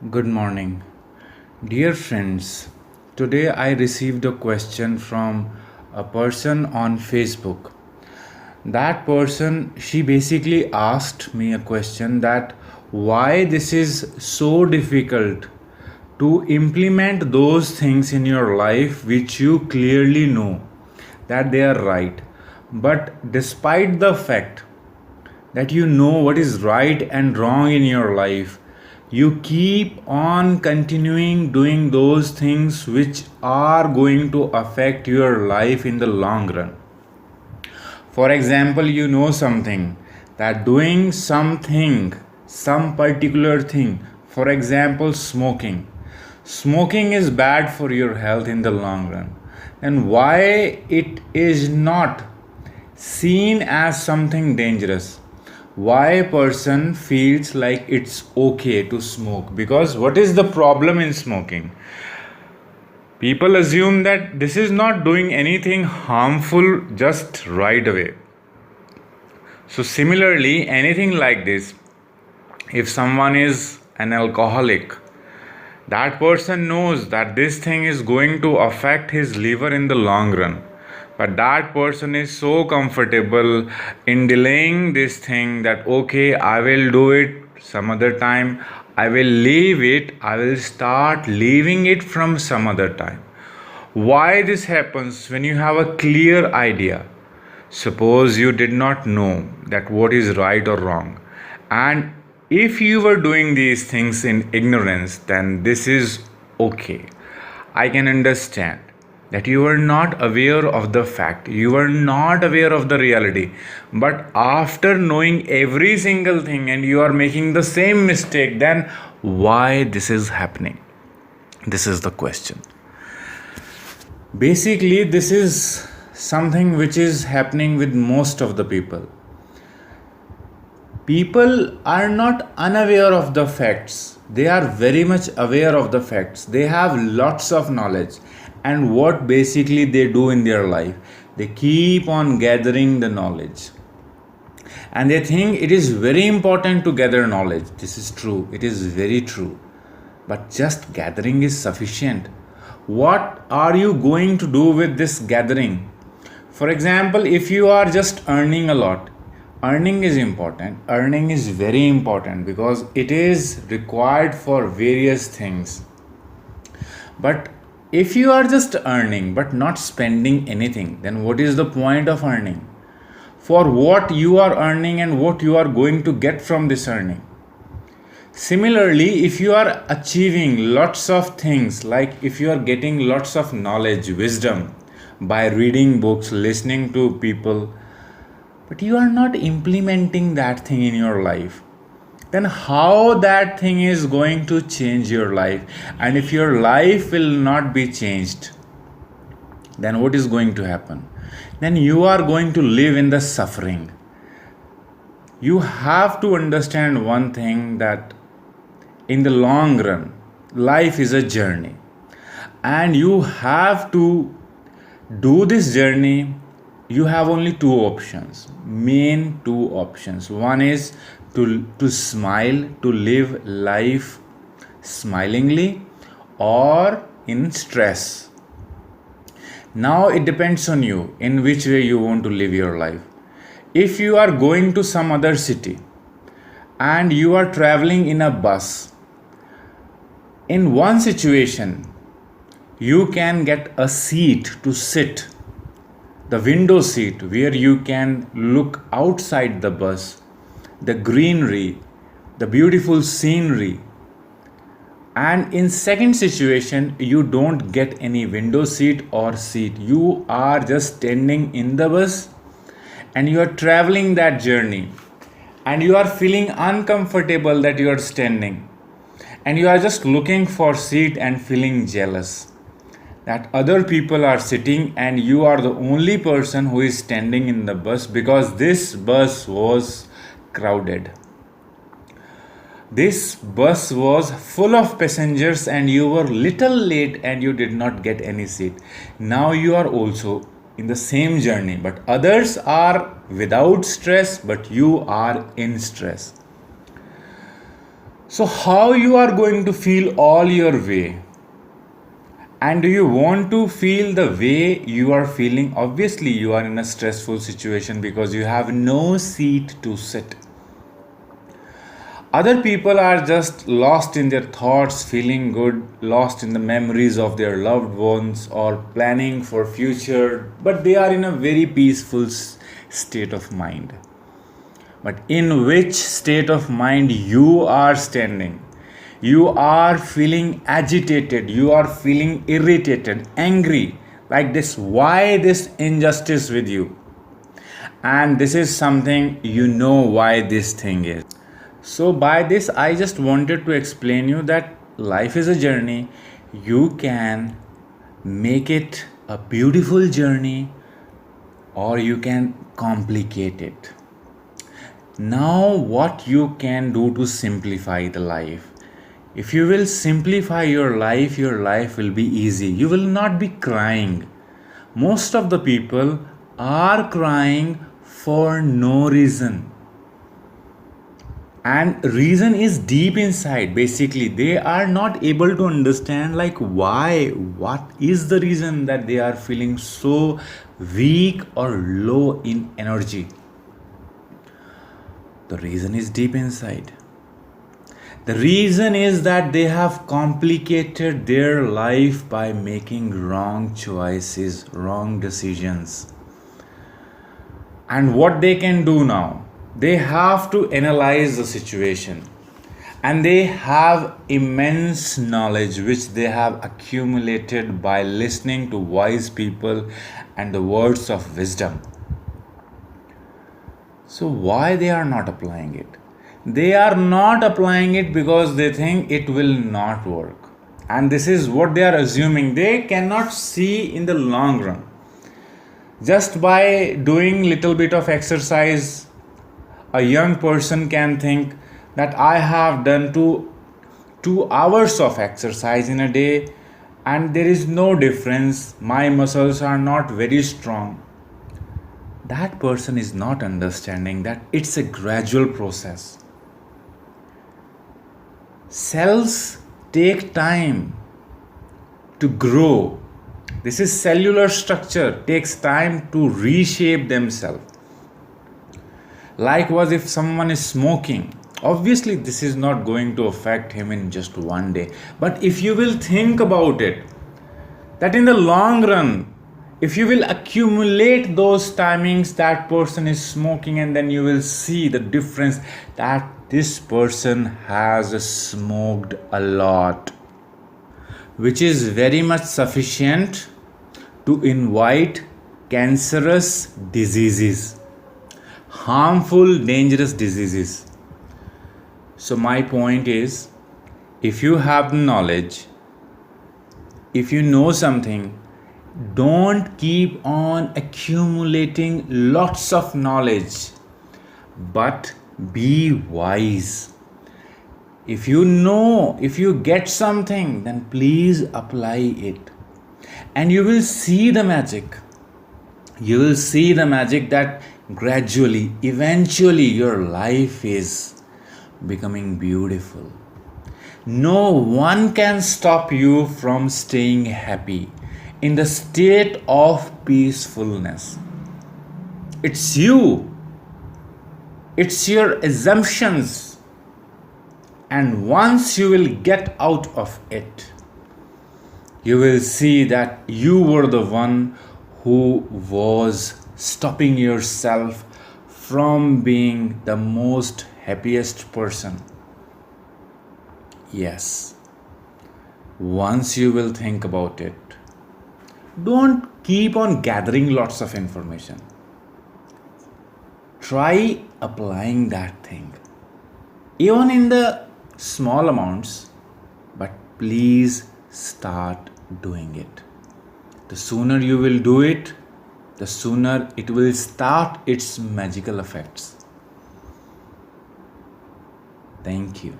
Good morning. Dear friends, today I received a question from a person on Facebook. That person, she basically asked me a question that why this is so difficult to implement those things in your life which you clearly know that they are right. But despite the fact that you know what is right and wrong in your life, you keep on continuing doing those things which are going to affect your life in the long run. For example, you know something that doing something, some particular thing, for example, smoking is bad for your health in the long run. And why it is not seen as something dangerous? Why a person feels like it's okay to smoke? Because what is the problem in smoking? People assume that this is not doing anything harmful just right away. So, similarly, anything like this, if someone is an alcoholic, that person knows that this thing is going to affect his liver in the long run. But that person is so comfortable in delaying this thing that okay, I will do it some other time, I will leave it, I will start leaving it from some other time. Why this happens? When you have a clear idea, suppose you did not know that what is right or wrong, and if you were doing these things in ignorance, then this is okay. I can understand that you are not aware of the fact, you are not aware of the reality, but after knowing every single thing and you are making the same mistake, then why this is happening? This is the question. Basically, this is something which is happening with most of the people. People are not unaware of the facts, they are very much aware of the facts. They have lots of knowledge, and what basically they do in their life, they keep on gathering the knowledge, and they think it is very important to gather knowledge. This is true, it is very true, but just gathering is sufficient. What are you going to do with this gathering? For example, if you are just earning a lot, earning is important, earning is very important because it is required for various things. But if you are just earning but not spending anything, then what is the point of earning? For what you are earning and what you are going to get from this earning? Similarly, if you are achieving lots of things, like if you are getting lots of knowledge, wisdom by reading books, listening to people, but you are not implementing that thing in your life, then how that thing is going to change your life? And if your life will not be changed, then what is going to happen? Then you are going to live in the suffering. You have to understand one thing, that in the long run, life is a journey, and you have to do this journey. You have only two options, main two options. One is to smile, to live life smilingly, or in stress. Now it depends on you in which way you want to live your life. If you are going to some other city and you are traveling in a bus, in one situation you can get a seat to sit, the window seat, where you can look outside the bus, the greenery, the beautiful scenery. And in second situation, you don't get any window seat or seat, you are just standing in the bus and you are traveling that journey, and you are feeling uncomfortable that you are standing, and you are just looking for seat and feeling jealous that other people are sitting and you are the only person who is standing in the bus because this bus was crowded. This bus was full of passengers and you were little late and you did not get any seat. Now you are also in the same journey, but others are without stress, but you are in stress. So how you are going to feel all your way? And do you want to feel the way you are feeling? Obviously, you are in a stressful situation because you have no seat to sit. Other people are just lost in their thoughts, feeling good, lost in the memories of their loved ones or planning for future, but they are in a very peaceful state of mind. But in which state of mind you are standing? You are feeling agitated, you are feeling irritated, angry, like this. Why this injustice with you? And this is something you know why this thing is. So, by this, I just wanted to explain you that life is a journey. You can make it a beautiful journey or you can complicate it. Now, what you can do to simplify the life? If you will simplify your life will be easy. You will not be crying. Most of the people are crying for no reason. And reason is deep inside. Basically, they are not able to understand like why, what is the reason that they are feeling so weak or low in energy. The reason is deep inside. The reason is that they have complicated their life by making wrong choices, wrong decisions. And what they can do now? They have to analyze the situation. And they have immense knowledge which they have accumulated by listening to wise people and the words of wisdom. So why they are not applying it? They are not applying it because they think it will not work. And this is what they are assuming. They cannot see in the long run. Just by doing little bit of exercise, a young person can think that I have done 2 hours of exercise in a day and there is no difference. My muscles are not very strong. That person is not understanding that it's a gradual process. Cells take time to grow. This is cellular structure, takes time to reshape themselves. Likewise, if someone is smoking, obviously this is not going to affect him in just one day. But if you will think about it, that in the long run, if you will accumulate those timings that person is smoking, and then you will see the difference that this person has smoked a lot, which is very much sufficient to invite cancerous diseases, harmful, dangerous diseases. So my point is, if you have knowledge, if you know something, don't keep on accumulating lots of knowledge, but be wise. If you know, if you get something, then please apply it. And you will see the magic. You will see the magic that gradually, eventually, your life is becoming beautiful. No one can stop you from staying happy in the state of peacefulness. It's you. It's your assumptions. And once you will get out of it, you will see that you were the one who was stopping yourself from being the most happiest person. Yes. Once you will think about it, don't keep on gathering lots of information. Try applying that thing, even in the small amounts, but please start doing it. The sooner you will do it, the sooner it will start its magical effects. Thank you.